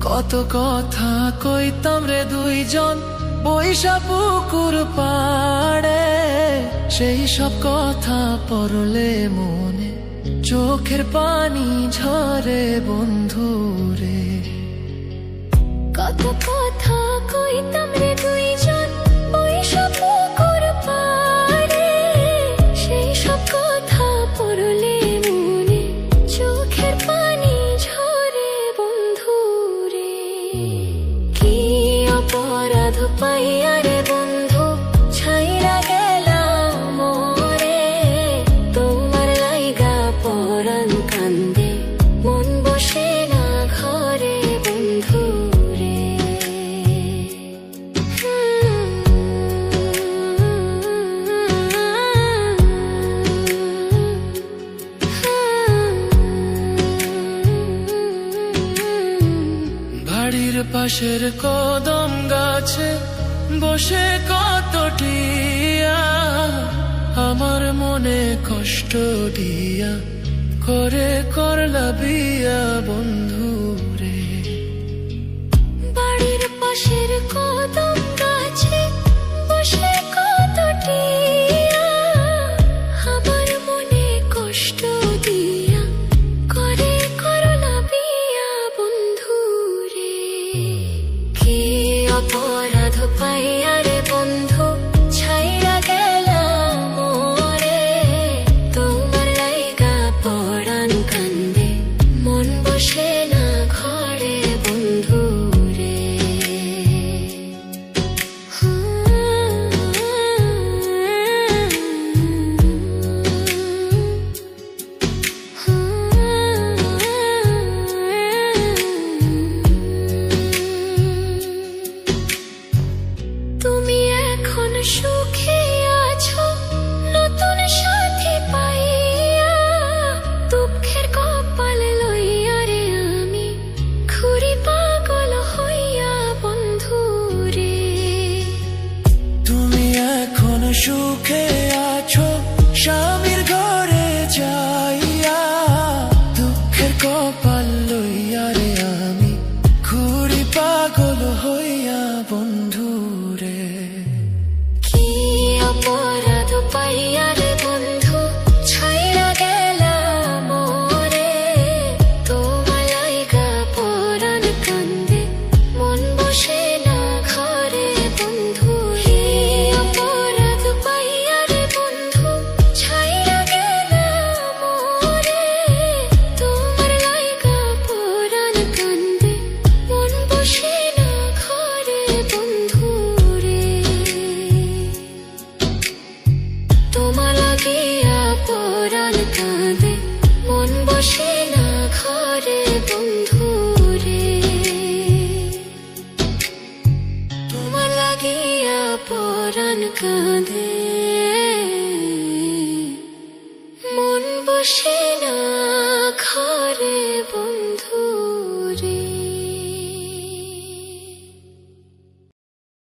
কত কথা কইতাম রে দুইজন বৈশা পুকুর পাড়ে, সেই সব কথা পড়লে মনে চোখের পানি ঝরে বন্ধু রে। কত কথা কইতাম রে দুইজন বৈশা পুকুর পাড়ে, সেই সব কথা পড়লে মনে চোখের পানি ঝরে বন্ধু রে। কি অপরাধ পাইয়া রে বন্ধু ছাইরা গেলাম মোরে, তোমার লাইগা পরাণ কান্দে মন বসে না ঘরে বন্ধু রে। বাড়ির পাশের কদম গাছে বসে কত টিয়া, আমার মনে কষ্ট দিয়া করে করলা বিয়া বন্ধু রে। বাড়ির পাশের কদম গাছে বসে কত টিয়া, আমার মনে কষ্ট দিয়া করে করলা বিয়া বন্ধু রে। কি অপরাধ পাইয়া রে বন্ধু ছাইরা গেলাম মোরে, তোমার লাইগা পরাণ কান্দে মন বসে না ঘরে বন্ধু রে। তুমি এখন সুখে আছো নতুন সাথী পাইয়া, দুঃখের কপাল লইয়া রে আমি ঘুরি পাগল হইয়া বন্ধু রে। তুমি এখন সুখে আছো স্বামীর ঘরে যাইয়া, দুঃখের কপাল লইয়া রে আমি ঘুরি পাগল হইয়া বন্ধু রে। কি অপরাধ পাইয়া রে বন্ধু ছাইরা গেলাম মোরে, তোমার লাইগা পরাণ কান্দে মন বসে না ঘরে বন্ধু রে। অপরাধ পাইয়া রে বন্ধু ছাইরা গেলাম মোরে, তোমার লাইগা পরাণ কান্দে মন বসে না ঘরে বন্ধু রে। তোমার লাগিয়া পরাণ কাঁদে মন বসে না ঘরে বন্ধু রে। তোমার লাগিয়া পরাণ কাঁদে মন বসে